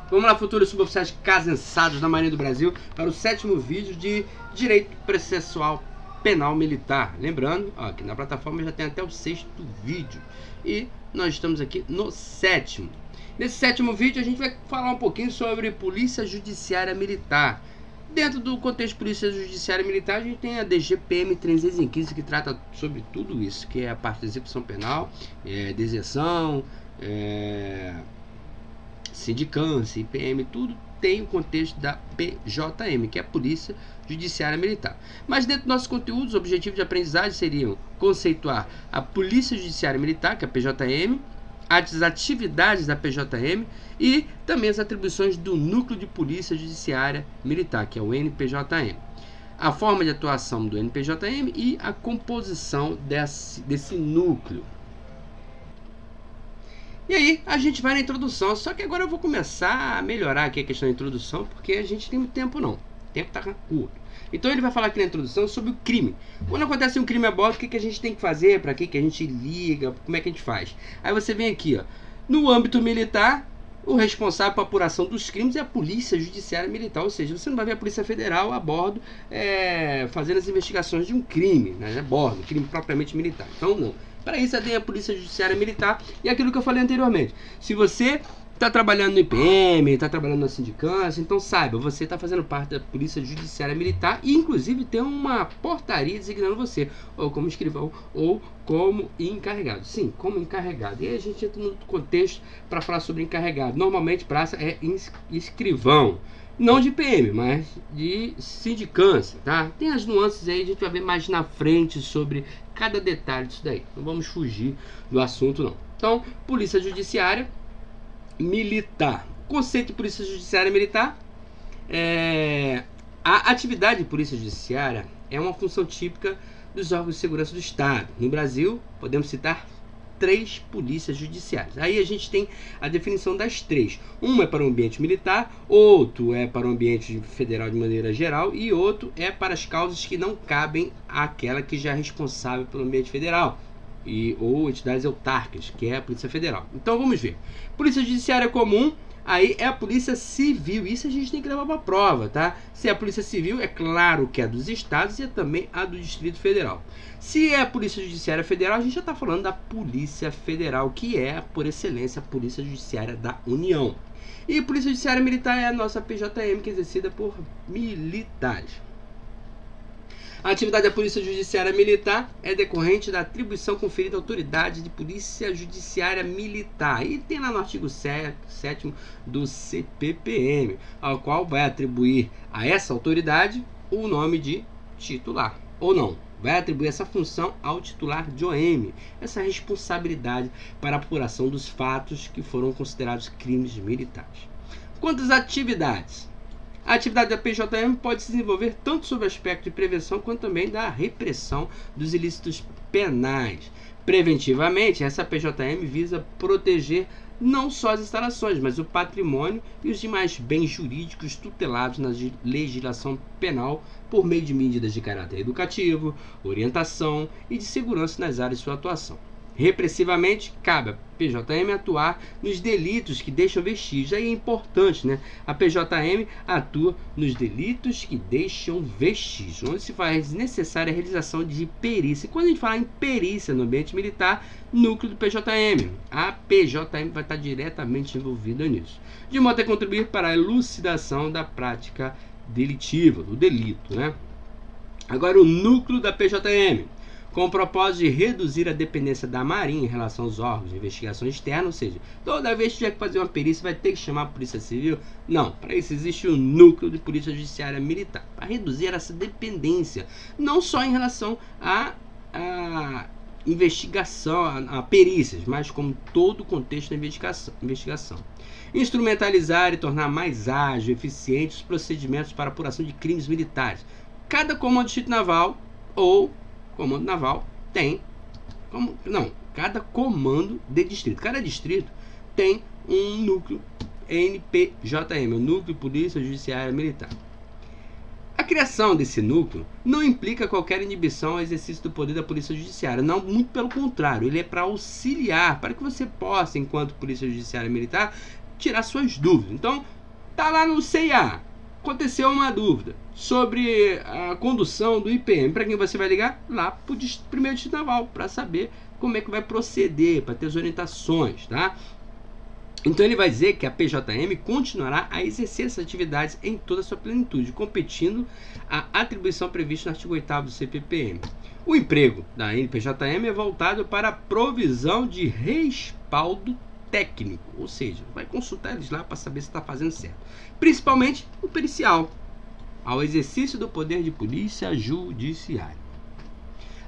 Vamos lá, futuros suboficiais cansados da Marinha do Brasil, para o 7º vídeo de Direito Processual Penal Militar. Lembrando, ó, que na plataforma já tem até o 6º vídeo. E nós estamos aqui no 7º. Nesse 7º vídeo a gente vai falar um pouquinho sobre Polícia Judiciária Militar. Dentro do contexto de Polícia Judiciária Militar, a gente tem a DGPM 315, que trata sobre tudo isso, que é a parte da execução penal, deserção, sindicância, IPM, tudo tem o contexto da PJM, que é a Polícia Judiciária Militar. Mas dentro do nosso conteúdo, os objetivos de aprendizagem seriam conceituar a Polícia Judiciária Militar, que é a PJM, as atividades da PJM e também as atribuições do Núcleo de Polícia Judiciária Militar, que é o NPJM. A forma de atuação do NPJM e a composição desse núcleo. E aí, a gente vai na introdução, só que agora eu vou começar a melhorar aqui a questão da introdução, porque a gente tem muito tempo não, o tempo está curto. Então ele vai falar aqui na introdução sobre o crime. Quando acontece um crime a bordo, o que a gente tem que fazer, para que a gente liga, como é que a gente faz. Aí você vem aqui, ó, no âmbito militar, o responsável por apuração dos crimes é a Polícia Judiciária Militar, ou seja, você não vai ver a Polícia Federal a bordo fazendo as investigações de um crime, né, a bordo, crime propriamente militar. Então não. Para isso, tem a Polícia Judiciária Militar e aquilo que eu falei anteriormente. Se você está trabalhando no IPM, está trabalhando na sindicância, então saiba, você está fazendo parte da Polícia Judiciária Militar e inclusive tem uma portaria designando você, ou como escrivão, ou como encarregado. Sim, como encarregado. E aí a gente entra no contexto para falar sobre encarregado. Normalmente, praça é escrivão. Não de PM, mas de sindicância, tá? Tem as nuances aí, a gente vai ver mais na frente sobre cada detalhe disso daí. Não vamos fugir do assunto, não. Então, Polícia Judiciária Militar. Conceito de Polícia Judiciária Militar. A atividade de Polícia Judiciária é uma função típica dos órgãos de segurança do Estado. No Brasil, podemos citar 3 polícias judiciárias. Aí a gente tem a definição das 3. Uma é para o ambiente militar, outro é para o ambiente federal de maneira geral e outro é para as causas que não cabem àquela que já é responsável pelo ambiente federal ou entidades autárquicas, que é a Polícia Federal. Então vamos ver. Polícia Judiciária Comum, aí é a Polícia Civil. Isso a gente tem que levar para a prova, tá? Se é a Polícia Civil, é claro que é dos estados e é também a do Distrito Federal. Se é a Polícia Judiciária Federal, a gente já está falando da Polícia Federal, que é, por excelência, a Polícia Judiciária da União. E a Polícia Judiciária Militar é a nossa PJM, que é exercida por militares. A atividade da Polícia Judiciária Militar é decorrente da atribuição conferida à autoridade de Polícia Judiciária Militar. E tem lá no artigo 7º do CPPM, ao qual vai atribuir a essa autoridade o nome de titular, ou não. Vai atribuir essa função ao titular de OM, essa responsabilidade para a apuração dos fatos que foram considerados crimes militares. Quanto às atividades? A atividade da PJM pode se desenvolver tanto sob o aspecto de prevenção quanto também da repressão dos ilícitos penais. Preventivamente, essa PJM visa proteger não só as instalações, mas o patrimônio e os demais bens jurídicos tutelados na legislação penal por meio de medidas de caráter educativo, orientação e de segurança nas áreas de sua atuação. Repressivamente, cabe a PJM atuar nos delitos que deixam vestígios. Aí é importante, né? A PJM atua nos delitos que deixam vestígios, onde se faz necessária a realização de perícia. E quando a gente fala em perícia no ambiente militar, núcleo do PJM, a PJM vai estar diretamente envolvida nisso, de modo a contribuir para a elucidação da prática delitiva, do delito, né? Agora, o núcleo da PJM, com o propósito de reduzir a dependência da Marinha em relação aos órgãos de investigação externa, ou seja, toda vez que tiver que fazer uma perícia vai ter que chamar a Polícia Civil. Não, para isso existe o núcleo de Polícia Judiciária Militar, para reduzir essa dependência, não só em relação a investigação, a perícias, mas como todo o contexto da investigação. Instrumentalizar e tornar mais ágil e eficiente os procedimentos para apuração de crimes militares. Cada comando distrito naval ou comando naval tem, cada comando de distrito, cada distrito tem um núcleo NPJM, o Núcleo de Polícia Judiciária Militar. A criação desse núcleo não implica qualquer inibição ao exercício do poder da Polícia Judiciária, não, muito pelo contrário, ele é para auxiliar, para que você possa, enquanto Polícia Judiciária Militar, tirar suas dúvidas. Então, tá lá no CIA, aconteceu uma dúvida sobre a condução do IPM. Para quem você vai ligar? Lá para o primeiro distrito naval, para saber como é que vai proceder, para ter as orientações, tá? Então ele vai dizer que a PJM continuará a exercer essas atividades em toda a sua plenitude, competindo a atribuição prevista no artigo 8º do CPPM. O emprego da NPJM é voltado para a provisão de respaldo técnico, ou seja, vai consultar eles lá para saber se está fazendo certo, principalmente o pericial, ao exercício do poder de polícia judiciária.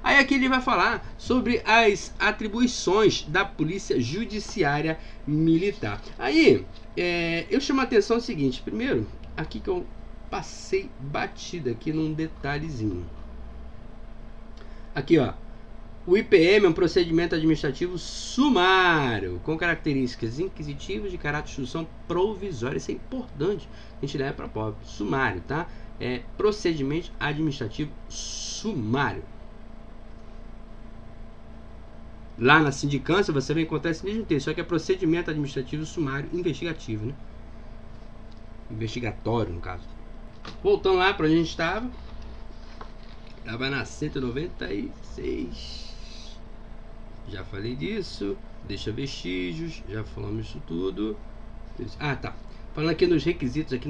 Aí aqui ele vai falar sobre as atribuições da polícia judiciária militar. Aí eu chamo a atenção o seguinte, primeiro, aqui que eu passei batida aqui num detalhezinho. Aqui, ó, o IPM é um procedimento administrativo sumário, com características inquisitivas de caráter de instrução provisória. Isso é importante, a gente leva para a prova. Sumário, tá? É procedimento administrativo sumário. Lá na sindicância você vai encontrar esse mesmo texto, só que é procedimento administrativo sumário investigativo, né? Investigatório, no caso. Voltando lá para onde a gente estava. Estava na 196. Já falei disso. Deixa vestígios. Já falamos isso tudo. Ah, tá. Falando aqui nos requisitos, aqui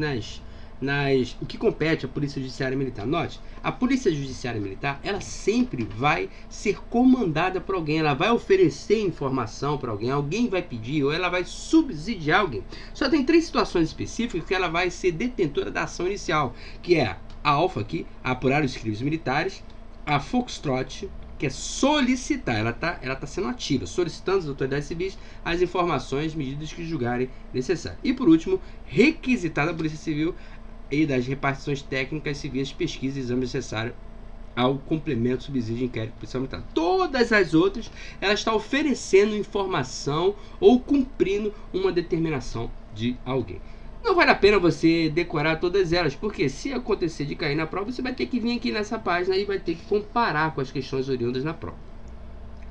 o que compete à Polícia Judiciária Militar. Note, a Polícia Judiciária Militar, ela sempre vai ser comandada por alguém, ela vai oferecer informação para alguém, alguém vai pedir ou ela vai subsidiar alguém. Só tem 3 situações específicas que ela vai ser detentora da ação inicial, que é a Alfa aqui, apurar os crimes militares, a Foxtrot, que é solicitar, ela tá sendo ativa, solicitando às autoridades civis as informações, medidas que julgarem necessárias. E por último, requisitar da Polícia Civil e das repartições técnicas civis, pesquisa e exame necessário ao complemento, subsídio, inquérito policial militar. Todas as outras, ela está oferecendo informação ou cumprindo uma determinação de alguém. Não vale a pena você decorar todas elas, porque se acontecer de cair na prova, você vai ter que vir aqui nessa página e vai ter que comparar com as questões oriundas na prova.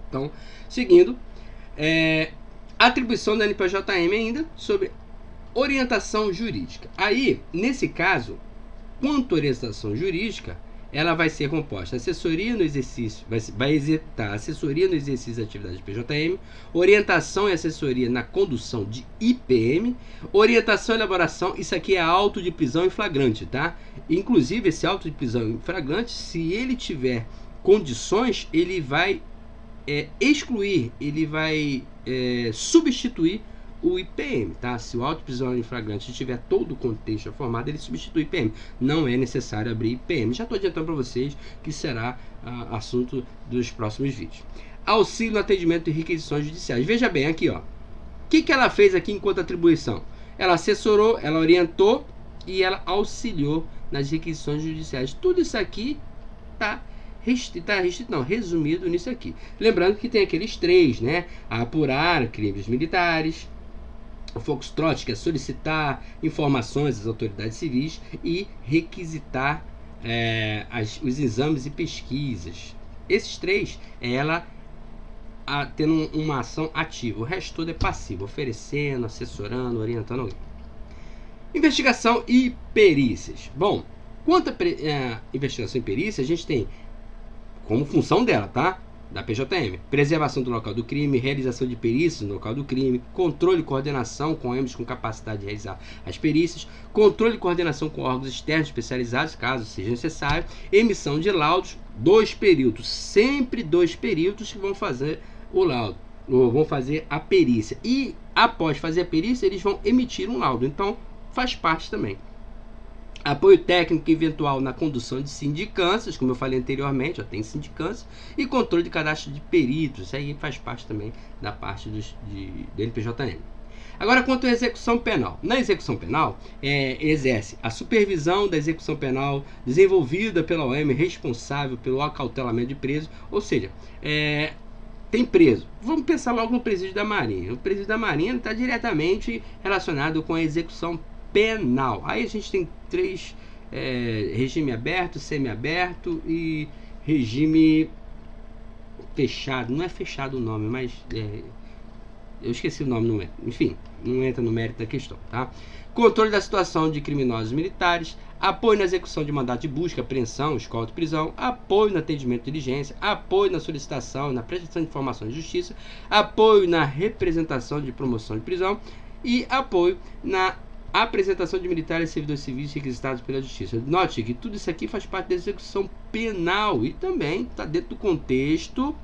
Então, seguindo, atribuição da NPJM ainda sobre orientação jurídica. Aí, nesse caso, quanto à orientação jurídica, ela vai ser composta assessoria no exercício, vai executar assessoria no exercício da atividade de PJM, orientação e assessoria na condução de IPM, orientação e elaboração, isso aqui é auto de prisão em flagrante, tá? Inclusive, esse auto de prisão em flagrante, se ele tiver condições, ele vai excluir, ele vai substituir o IPM, tá? Se o auto de prisão em flagrante tiver todo o contexto formado, ele substitui o IPM. Não é necessário abrir IPM. Já estou adiantando para vocês que será assunto dos próximos vídeos. Auxílio no atendimento de requisições judiciais. Veja bem aqui, ó. O que ela fez aqui enquanto atribuição? Ela assessorou, ela orientou e ela auxiliou nas requisições judiciais. Tudo isso aqui tá resumido nisso aqui. Lembrando que tem aqueles 3, né? Apurar crimes militares, o Foxtrot, que é solicitar informações às autoridades civis, e requisitar os exames e pesquisas. Esses 3, ela tendo uma ação ativa. O resto todo é passivo, oferecendo, assessorando, orientando alguém. Investigação e perícias. Bom, quanto a investigação e perícia, a gente tem como função dela, tá? Da PJM, preservação do local do crime, realização de perícias no local do crime, controle e coordenação com entes com capacidade de realizar as perícias, controle e coordenação com órgãos externos especializados, caso seja necessário, emissão de laudos, 2 peritos, sempre 2 peritos que vão fazer o laudo, ou vão fazer a perícia, e após fazer a perícia, eles vão emitir um laudo, então faz parte também. Apoio técnico eventual na condução de sindicâncias, como eu falei anteriormente, já tem sindicância, e controle de cadastro de peritos, isso aí faz parte também da parte do NPJM. Agora, quanto à execução penal. Na execução penal, exerce a supervisão da execução penal desenvolvida pela OM responsável pelo acautelamento de preso, ou seja, tem preso. Vamos pensar logo no presídio da Marinha. O presídio da Marinha está diretamente relacionado com a execução penal. Aí a gente tem 3, regime aberto, semiaberto e regime fechado. Não é fechado o nome, mas Eu esqueci o nome, não é. Enfim, não entra no mérito da questão, tá? Controle da situação de criminosos militares, apoio na execução de mandado de busca, apreensão, escolta e prisão, apoio no atendimento de diligência, apoio na solicitação e na prestação de informações de justiça, apoio na representação de promoção de prisão e apoio na apresentação de militares e servidores civis requisitados pela justiça. Note que tudo isso aqui faz parte da execução penal e também está dentro do contexto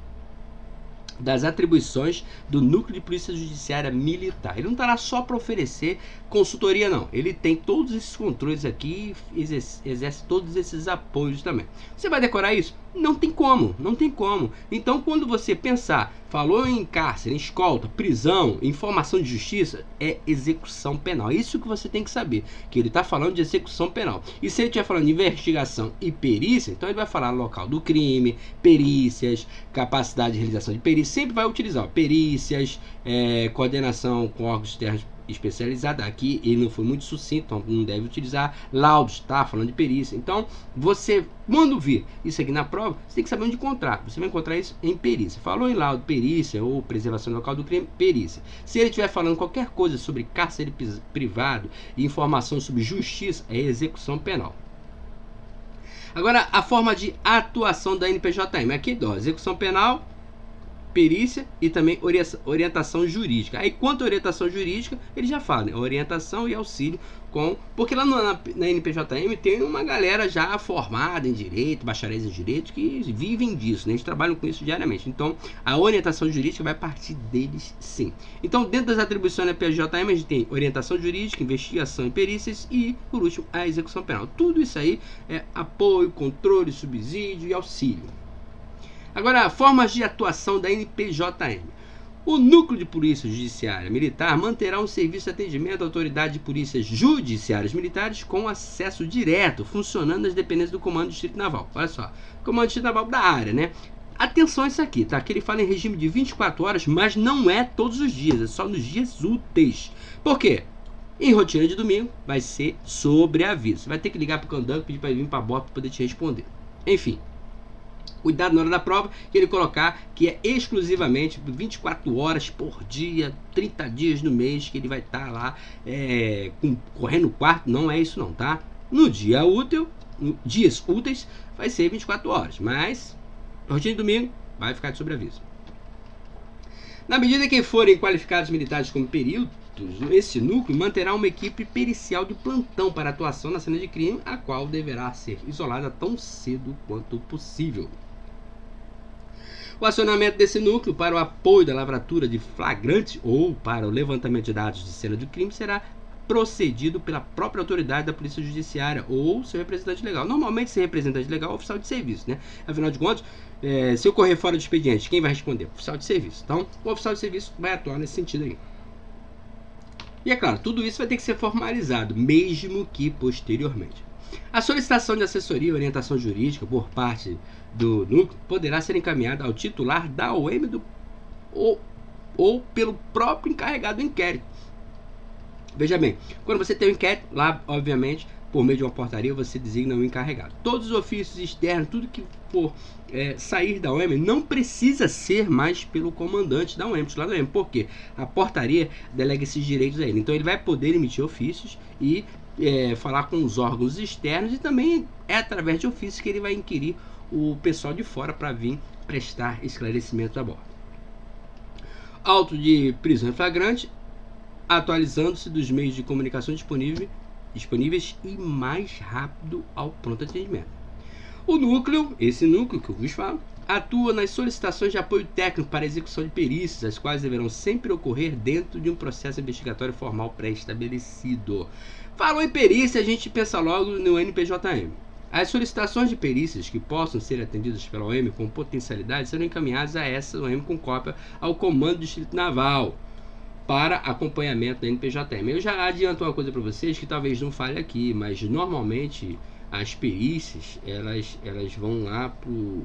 das atribuições do Núcleo de Polícia Judiciária Militar. Ele não está lá só para oferecer consultoria, não. Ele tem todos esses controles aqui e exerce todos esses apoios também. Você vai decorar isso? Não tem como, não tem como. Então, quando você pensar, falou em cárcere, em escolta, prisão, informação de justiça, é execução penal. É isso que você tem que saber, que ele está falando de execução penal. E se ele estiver falando de investigação e perícia, então ele vai falar local do crime, perícias, capacidade de realização de perícia, sempre vai utilizar perícias, coordenação com órgãos externos especializados. Aqui ele não foi muito sucinto, então não deve utilizar laudos, tá? Falando de perícia. Então, você, quando vir isso aqui na prova, você tem que saber onde encontrar. Você vai encontrar isso em perícia. Falou em laudo, perícia ou preservação local do crime, perícia. Se ele estiver falando qualquer coisa sobre cárcere privado e informação sobre justiça, é execução penal. Agora, a forma de atuação da NPJM. Aqui, ó, execução penal, perícia e também orientação jurídica. Aí, quanto à orientação jurídica, ele já fala, né? Orientação e auxílio com... Porque lá na NPJM tem uma galera já formada em direito, bacharéis em direito, que vivem disso, né? Eles trabalham com isso diariamente. Então, a orientação jurídica vai partir deles, sim. Então, dentro das atribuições da NPJM, a gente tem orientação jurídica, investigação e perícias e, por último, a execução penal. Tudo isso aí é apoio, controle, subsídio e auxílio. Agora, formas de atuação da NPJM. O Núcleo de Polícia Judiciária Militar manterá um serviço de atendimento à autoridade de polícias judiciárias militares com acesso direto, funcionando nas dependências do Comando do Distrito Naval. Olha só, Comando do Distrito Naval da área, né? Atenção a isso aqui, tá? Que ele fala em regime de 24 horas, mas não é todos os dias, é só nos dias úteis. Por quê? Em rotina de domingo, vai ser sobre aviso. Você vai ter que ligar para o candango e pedir para ele vir para a bordo para poder te responder. Enfim. Cuidado na hora da prova, que ele colocar que é exclusivamente 24 horas por dia, 30 dias no mês, que ele vai estar lá correndo no quarto. Não é isso não, tá? No dia útil, dias úteis, vai ser 24 horas, mas rotina de domingo vai ficar de sobreaviso. Na medida que forem qualificados militares como peritos, esse núcleo manterá uma equipe pericial de plantão para atuação na cena de crime, a qual deverá ser isolada tão cedo quanto possível. O acionamento desse núcleo para o apoio da lavratura de flagrante ou para o levantamento de dados de cena de crime será procedido pela própria autoridade da Polícia Judiciária ou seu representante legal. Normalmente, esse representante legal é o oficial de serviço, né? Afinal de contas, se ocorrer fora do expediente, quem vai responder? O oficial de serviço. Então, o oficial de serviço vai atuar nesse sentido aí. E é claro, tudo isso vai ter que ser formalizado, mesmo que posteriormente. A solicitação de assessoria e orientação jurídica por parte do núcleo poderá ser encaminhada ao titular da OM ou pelo próprio encarregado do inquérito. Veja bem, quando você tem um inquérito, lá, obviamente, por meio de uma portaria, você designa um encarregado. Todos os ofícios externos, tudo que for sair da OM, não precisa ser mais pelo comandante da OM, titular da OM, porque a portaria delega esses direitos a ele. Então, ele vai poder emitir ofícios e falar com os órgãos externos, e também é através de ofícios que ele vai inquirir o pessoal de fora para vir prestar esclarecimento a bordo. Auto de prisão em flagrante, atualizando-se dos meios de comunicação disponíveis e mais rápido ao pronto atendimento. O núcleo, esse núcleo que eu vos falo, atua nas solicitações de apoio técnico para a execução de perícias, as quais deverão sempre ocorrer dentro de um processo investigatório formal pré-estabelecido. Falou em perícia, a gente pensa logo no NPJM. As solicitações de perícias que possam ser atendidas pela OM com potencialidade serão encaminhadas a essa OM com cópia ao Comando do Distrito Naval para acompanhamento da NPJM. Eu já adianto uma coisa para vocês que talvez não fale aqui, mas normalmente as perícias elas vão lá pro...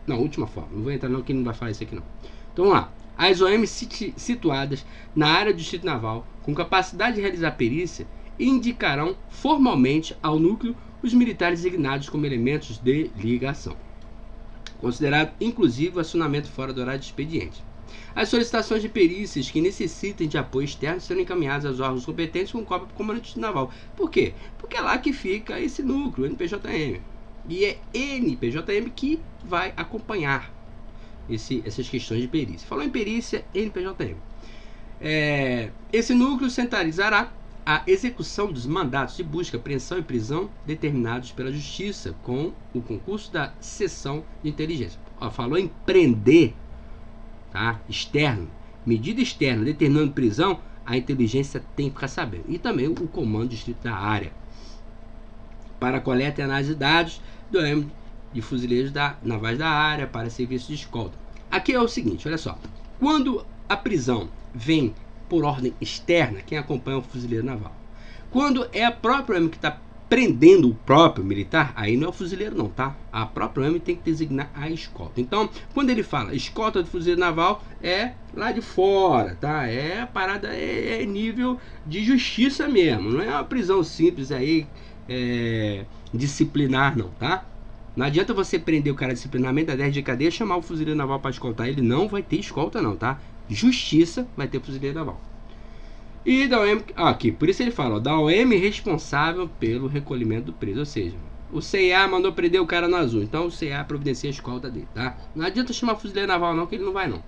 Não, última forma. Não vou entrar não, que não vai falar isso aqui não. Então vamos lá. As OMs situadas na área do Distrito Naval com capacidade de realizar perícia indicarão formalmente ao núcleo os militares designados como elementos de ligação, considerado inclusive o acionamento fora do horário de expediente. As solicitações de perícias que necessitem de apoio externo serão encaminhadas aos órgãos competentes com cópia para o Comando Distrito Naval. Por quê? Porque é lá que fica esse núcleo, NPJM. E é NPJM que vai acompanhar essas questões de perícia. Falou em perícia, NPJM. Esse núcleo centralizará a execução dos mandatos de busca, apreensão e prisão determinados pela Justiça com o concurso da seção de inteligência. Falou em prender, tá? Externo, medida externa determinando prisão, a inteligência tem que ficar sabendo. E também o comando distrito da área para coleta e análise de dados do âmbito de fuzileiros navais da área para serviço de escolta. Aqui é o seguinte, olha só. Quando a prisão vem por ordem externa, quem acompanha é o fuzileiro naval. Quando é a própria OM que está prendendo o próprio militar, aí não é o fuzileiro não, tá? A própria OM tem que designar a escolta. Então, quando ele fala escolta do fuzileiro naval, é lá de fora, tá? A parada é nível de justiça mesmo, não é uma prisão simples aí, disciplinar não, tá? Não adianta você prender o cara disciplinarmente a 10 de cadeia e chamar o fuzileiro naval para escoltar. Ele não vai ter escolta não, tá? Justiça vai ter fuzileiro naval. E da OM, aqui, por isso ele fala, ó, da OM responsável pelo recolhimento do preso. Ou seja, o CIA mandou prender o cara no azul, então o CIA providencia a escolta dele, tá? Não adianta chamar fuzileiro naval não, que ele não vai não.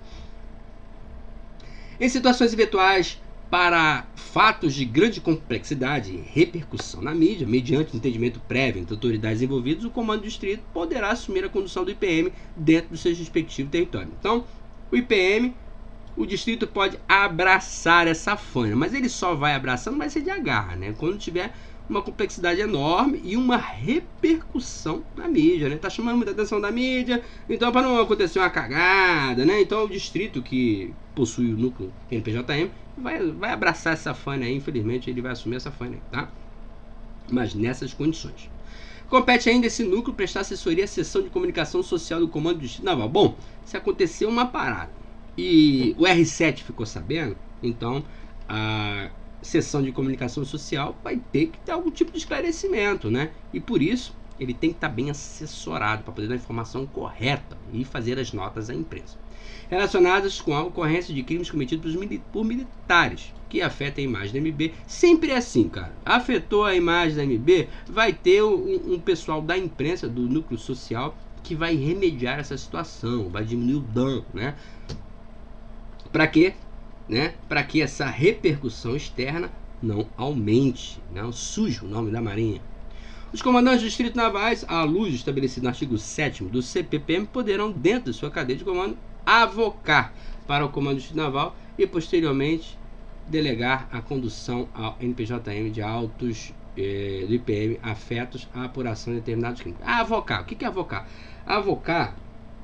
Em situações eventuais para fatos de grande complexidade e repercussão na mídia, mediante entendimento prévio entre autoridades envolvidas, o comando do distrito poderá assumir a condução do IPM dentro do seu respectivo território. Então, o IPM, o distrito pode abraçar essa faina, mas ele só vai abraçar, não vai ser de agarra, né? Quando tiver uma complexidade enorme e uma repercussão na mídia, né? Tá chamando muita atenção da mídia, então para não acontecer uma cagada, né? Então o distrito que possui o núcleo NPJM vai abraçar essa faina aí, infelizmente ele vai assumir essa faina aí, tá? Mas nessas condições. Compete ainda esse núcleo prestar assessoria à seção de comunicação social do Comando do Distrito Naval. Bom, se aconteceu uma parada e o R7 ficou sabendo, então a seção de comunicação social vai ter que ter algum tipo de esclarecimento, né? E por isso ele tem que estar bem assessorado para poder dar a informação correta e fazer as notas à imprensa relacionadas com a ocorrência de crimes cometidos por militares que afetam a imagem da MB. Sempre é assim, cara. Afetou a imagem da MB, vai ter um pessoal da imprensa, do núcleo social, que vai remediar essa situação, vai diminuir o dano, né? Para quê? Né? Para que essa repercussão externa não aumente, não suje o nome da Marinha. Os comandantes do distrito navais, à luz estabelecido no artigo 7º do CPPM, poderão, dentro de sua cadeia de comando, avocar para o comando do distrito naval e, posteriormente, delegar a condução ao NPJM de autos do IPM afetos à apuração de determinados crimes. Avocar. O que é avocar? Avocar,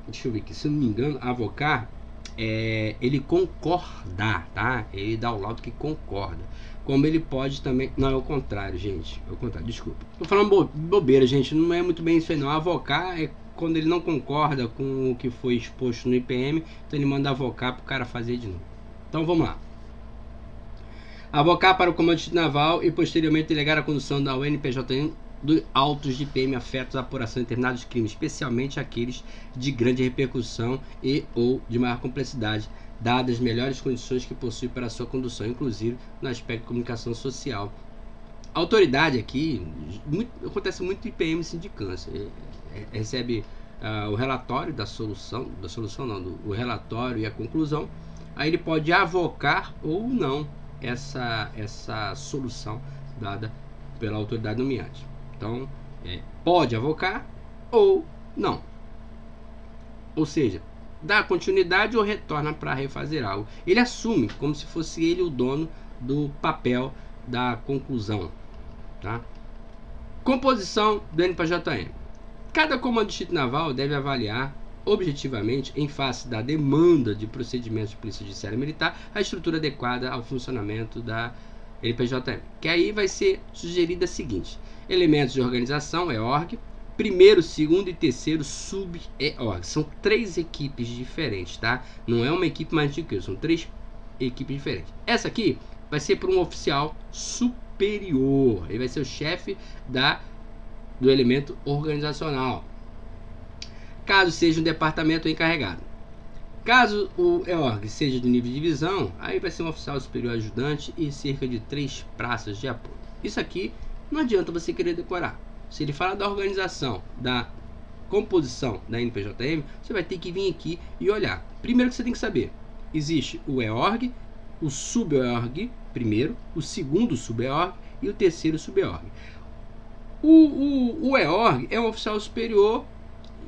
deixa eu ver aqui, se eu não me engano, avocar ele concordar, tá? Ele dá o laudo que concorda. Como ele pode também... Não, é o contrário, gente. É o contrário, desculpa. Tô falando bobeira, gente. Não é muito bem isso aí, não. Avocar é quando ele não concorda com o que foi exposto no IPM, então ele manda avocar para o cara fazer de novo. Então vamos lá. Avocar para o Comando Distrito Naval e posteriormente delegar a condução da UNPJM de autos de IPM afetos à apuração de determinados crimes, especialmente aqueles de grande repercussão e ou de maior complexidade, dadas as melhores condições que possui para a sua condução, inclusive no aspecto de comunicação social. A autoridade aqui, acontece muito IPM sindicância, recebe o relatório o relatório e a conclusão, aí ele pode avocar ou não essa solução dada pela autoridade nomeante. Então, pode avocar ou não. Ou seja, dá continuidade ou retorna para refazer algo. Ele assume como se fosse ele o dono do papel da conclusão. Tá? Composição do NPJM. Cada comando distrito naval deve avaliar objetivamente, em face da demanda de procedimentos de polícia judiciária militar, a estrutura adequada ao funcionamento da NPJM. Que aí vai ser sugerida a seguinte: elementos de organização, org, primeiro, segundo e terceiro sub-org. São 3 equipes diferentes, tá? Não é uma equipe mais antiga, são 3 equipes diferentes. Essa aqui vai ser para um oficial superior. Ele vai ser o chefe do elemento organizacional, caso seja um departamento encarregado. Caso o EORG seja do nível de divisão, aí vai ser um oficial superior ajudante e cerca de 3 praças de apoio. Isso aqui não adianta você querer decorar. Se ele fala da organização, da composição da NPJM, você vai ter que vir aqui e olhar. Primeiro que você tem que saber, existe o EORG, o sub-EORG primeiro, o segundo sub-EORG e o terceiro sub-EORG. O EORG é um oficial superior,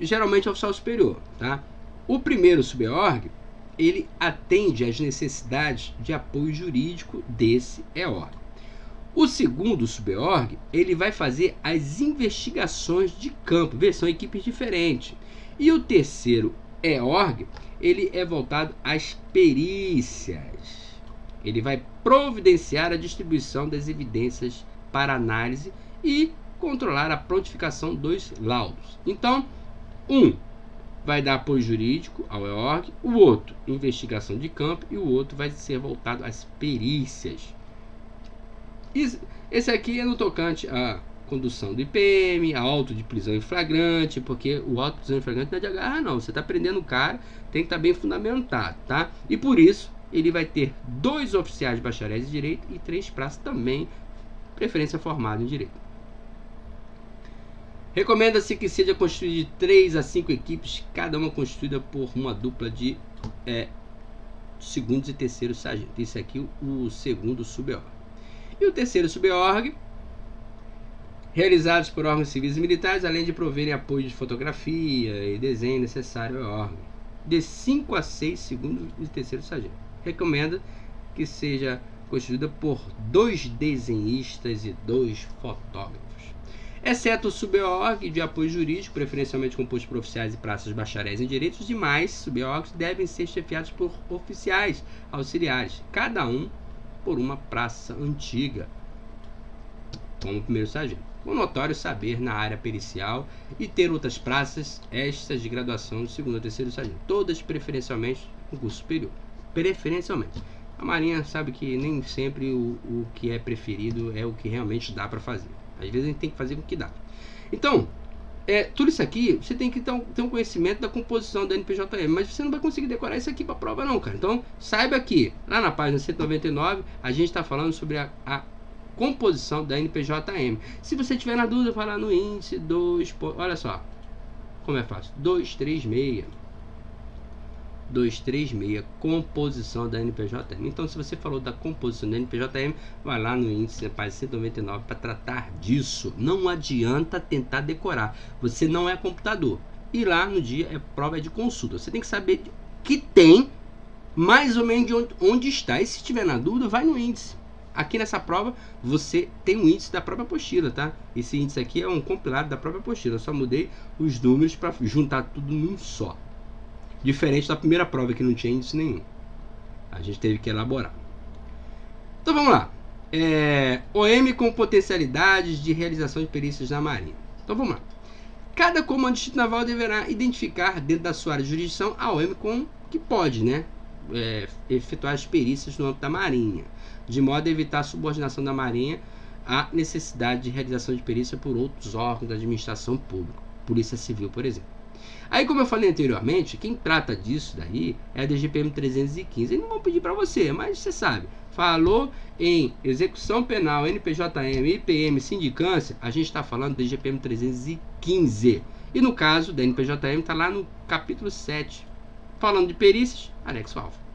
geralmente é um oficial superior, tá? O primeiro sub-EORG, ele atende às necessidades de apoio jurídico desse EORG. O segundo sub-EORG, ele vai fazer as investigações de campo, são equipes diferentes. E o terceiro EORG, ele é voltado às perícias. Ele vai providenciar a distribuição das evidências para análise e controlar a prontificação dos laudos. Então, um vai dar apoio jurídico ao EORG, o outro investigação de campo e o outro vai ser voltado às perícias. Esse aqui é no tocante à condução do IPM, a auto de prisão em flagrante, porque o auto de prisão em flagrante não é de agarrar não, você está prendendo o cara, tem que estar bem fundamentado, tá? E por isso ele vai ter 2 oficiais bacharéis em direito e 3 praças também, preferência formada em direito. Recomenda-se que seja constituído de 3 a 5 equipes, cada uma constituída por uma dupla de segundos e terceiros sargentos. Isso aqui o segundo sub-EORG. E o terceiro sub-EORG, realizados por órgãos civis e militares, além de proverem apoio de fotografia e desenho necessário ao EORG, de 5 a 6 segundos e terceiros sargentos. Recomenda que seja constituída por 2 desenhistas e 2 fotógrafos. Exceto o sub-EORG de apoio jurídico, preferencialmente composto por oficiais e praças bacharéis em direitos, os demais sub-EORGs devem ser chefiados por oficiais auxiliares, cada um por uma praça antiga, como primeiro sargento, com notório saber na área pericial e ter outras praças extras de graduação de segundo ou terceiro sargento, todas preferencialmente no curso superior. Preferencialmente. A Marinha sabe que nem sempre o que é preferido é o que realmente dá para fazer. Às vezes a gente tem que fazer com o que dá. Então, tudo isso aqui, você tem que ter um conhecimento da composição da NPJM, mas você não vai conseguir decorar isso aqui para a prova não, cara. Então, saiba que lá na página 199, a gente está falando sobre a composição da NPJM. Se você tiver na dúvida, vai lá no índice 2, olha só, como é fácil, 236, composição da NPJM. Então, se você falou da composição da NPJM, vai lá no índice, página 199, para tratar disso. Não adianta tentar decorar. Você não é computador. E lá no dia prova de consulta. Você tem que saber que tem mais ou menos de onde está. E se tiver na dúvida, vai no índice. Aqui nessa prova, você tem um índice da própria apostila, tá? Esse índice aqui é um compilado da própria apostila. Eu só mudei os números para juntar tudo num só. Diferente da primeira prova, que não tinha índice nenhum. A gente teve que elaborar. Então vamos lá. OM com potencialidades de realização de perícias na Marinha. Então vamos lá. Cada comando de Distrito Naval deverá identificar dentro da sua área de jurisdição a OM que pode, né, efetuar as perícias no âmbito da Marinha, de modo a evitar a subordinação da Marinha à necessidade de realização de perícia por outros órgãos da administração pública, Polícia Civil, por exemplo. Aí, como eu falei anteriormente, quem trata disso daí é a DGPM 315. Eles não vão pedir para você, mas você sabe. Falou em execução penal, NPJM, IPM, sindicância, a gente está falando da DGPM 315. E no caso da NPJM está lá no capítulo 7. Falando de perícias, anexo alfa.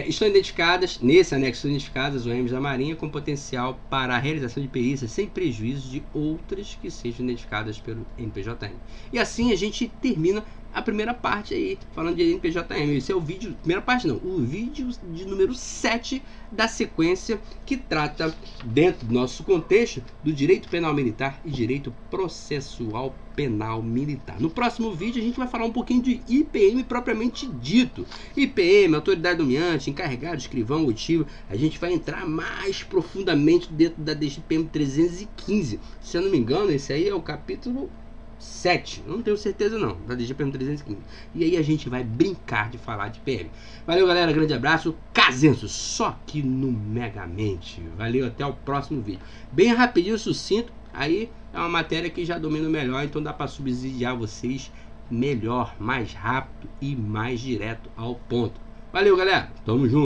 Estão identificadas, nesse anexo, estão identificadas as OMs da Marinha com potencial para a realização de perícias sem prejuízo de outras que sejam identificadas pelo NPJM. E assim a gente termina a primeira parte aí, falando de NPJM. Esse é o vídeo, primeira parte não, o vídeo de número 7 da sequência que trata, dentro do nosso contexto, do direito penal militar e direito processual penal militar. No próximo vídeo a gente vai falar um pouquinho de IPM propriamente dito. IPM, autoridade nomeante, encarregado, escrivão, oitivo. A gente vai entrar mais profundamente dentro da DGPM 315. Se eu não me engano, esse aí é o capítulo 7, não tenho certeza não, da DGPM 315. E aí a gente vai brincar de falar de PM. Valeu, galera, grande abraço. Casenso, só aqui no Megamente. Valeu, até o próximo vídeo. Bem rapidinho, sucinto. Aí é uma matéria que já domino melhor, então dá para subsidiar vocês melhor, mais rápido e mais direto ao ponto. Valeu, galera. Tamo junto.